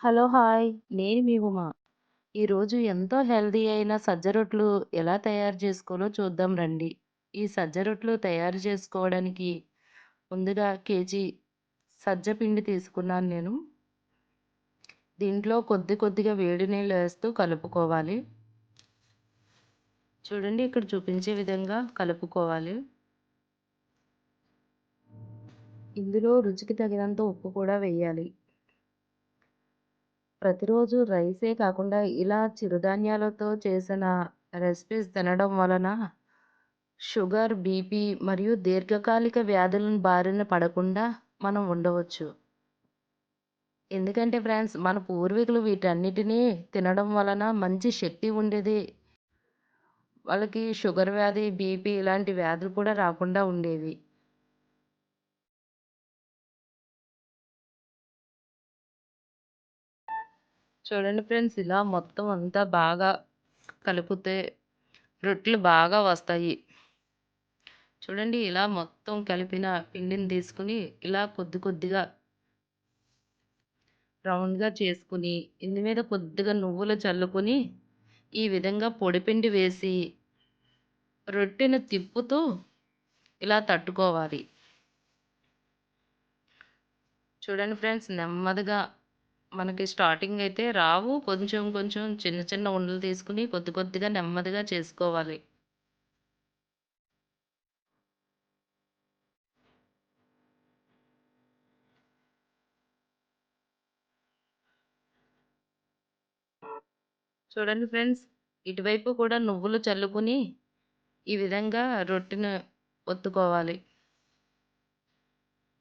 Hello! Hi. నేను మీ ఉమ. ఈరోజు ఎంతో హెల్తీ అయిన సజ్జ రొట్లు ఎలా తయారు చేసుకోవాలో చూద్దాం రండి. ఈ సజ్జ రొట్లు తయారు చేసుకోవడానికి ముందుగా కేజీ సజ్జ పిండి తీసుకున్నాను నేను. దీంట్లో కొద్ది కొద్దిగా వేడి నీళ్ళు వేస్తూ కలుపుకోవాలి. చూడండి ఇక్కడ చూపించే విధంగా కలుపుకోవాలి. ఇందులో రుచికి తగినంత ఉప్పు కూడా వేయాలి. ప్రతిరోజు రైసే కాకుండా ఇలా చిరుధాన్యాలతో చేసిన రెసిపీస్ తినడం వలన షుగర్, బీపీ మరియు దీర్ఘకాలిక వ్యాధులను బారిన పడకుండా మనం ఉండవచ్చు. ఎందుకంటే ఫ్రెండ్స్ మన పూర్వీకులు వీటన్నిటిని తినడం వలన మంచి శక్తి ఉండేది. వాళ్ళకి షుగర్ వ్యాధి, బీపీ ఇలాంటి వ్యాధులు కూడా రాకుండా ఉండేవి. చూడండి ఫ్రెండ్స్ ఇలా మొత్తం అంతా బాగా కలిపితే రొట్టెలు బాగా వస్తాయి. చూడండి ఇలా మొత్తం కలిపిన పిండిని తీసుకొని ఇలా కొద్ది కొద్దిగా రౌండ్‌గా చేసుకొని, ఇందు మీద కొద్దిగా నువ్వులు చల్లుకొని, ఈ విధంగా పొడిపిండి వేసి, రొట్టెను తిప్పుతూ ఇలా తట్టుకోవాలి. చూడండి ఫ్రెండ్స్ నెమ్మదిగా మనకి స్టార్టింగ్ అయితే రావు. కొంచెం కొంచెం చిన్న చిన్న ఉండలు తీసుకొని కొద్ది కొద్దిగా నెమ్మదిగా చేసుకోవాలి. చూడండి ఫ్రెండ్స్ ఇటువైపు కూడా నువ్వులు చల్లుకొని, ఈ విధంగా రొట్టెను ఒత్తుకోవాలి.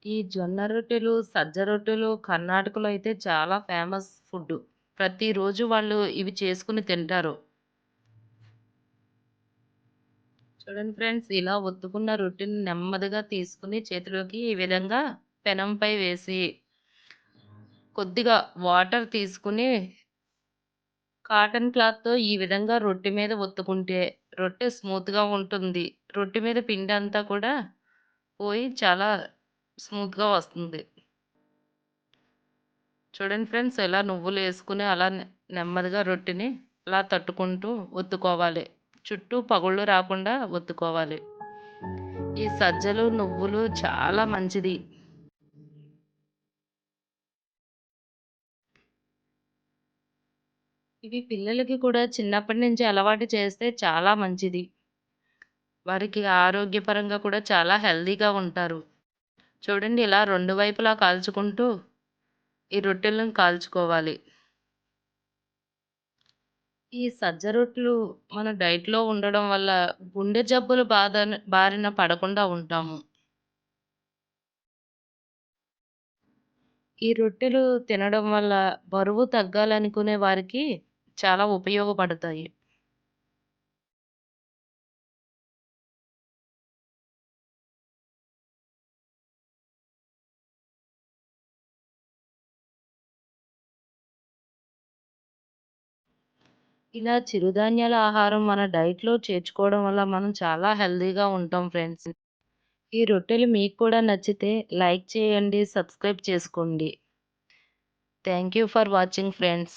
ఈ జొన్న రొట్టెలు, సజ్జ రొట్టెలు కర్ణాటకలో అయితే చాలా ఫేమస్ ఫుడ్డు. ప్రతిరోజు వాళ్ళు ఇవి చేసుకొని తింటారు. చూడండి ఫ్రెండ్స్ ఇలా ఒత్తుకున్న రొట్టెని నెమ్మదిగా తీసుకొని చేతిలోకి ఈ విధంగా పెనంపై వేసి, కొద్దిగా వాటర్ తీసుకొని కాటన్ క్లాత్‌తో ఈ విధంగా రొట్టె మీద ఒత్తుకుంటే రొట్టె స్మూత్‌గా ఉంటుంది. రొట్టె మీద పిండంతా కూడా పోయి చాలా స్మూత్‌గా వస్తుంది. చూడండి ఫ్రెండ్స్ ఎలా నువ్వులేసుకొని అలా నెమ్మదిగా రొట్టెని అలా తట్టుకుంటూ ఒత్తుకోవాలి. చుట్టూ పగుళ్ళు రాకుండా ఒత్తుకోవాలి. ఈ సజ్జలు, నువ్వులు చాలా మంచిది. ఇవి పిల్లలకి కూడా చిన్నప్పటి నుంచి అలవాటు చేస్తే చాలా మంచిది. వారికి ఆరోగ్యపరంగా కూడా చాలా హెల్తీగా ఉంటారు. చూడండి ఇలా 2 వైపులా కాల్చుకుంటూ ఈ రొట్టెలను కాల్చుకోవాలి. ఈ సజ్జ రొట్టెలు మన డైట్‌లో ఉండడం వల్ల గుండె జబ్బులు బారిన పడకుండా ఉంటాము. ఈ రొట్టెలు తినడం వల్ల బరువు తగ్గాలనుకునే వారికి చాలా ఉపయోగపడతాయి. ఇలా చిరుధాన్యాల ఆహారం మన డైట్‌లో చేర్చుకోవడం వల్ల మనం చాలా హెల్తీగా ఉంటాం ఫ్రెండ్స్. ఈ రొట్టెలు మీకు కూడా నచ్చితే లైక్ చేయండి, సబ్స్క్రైబ్ చేసుకోండి. Thank you for watching friends.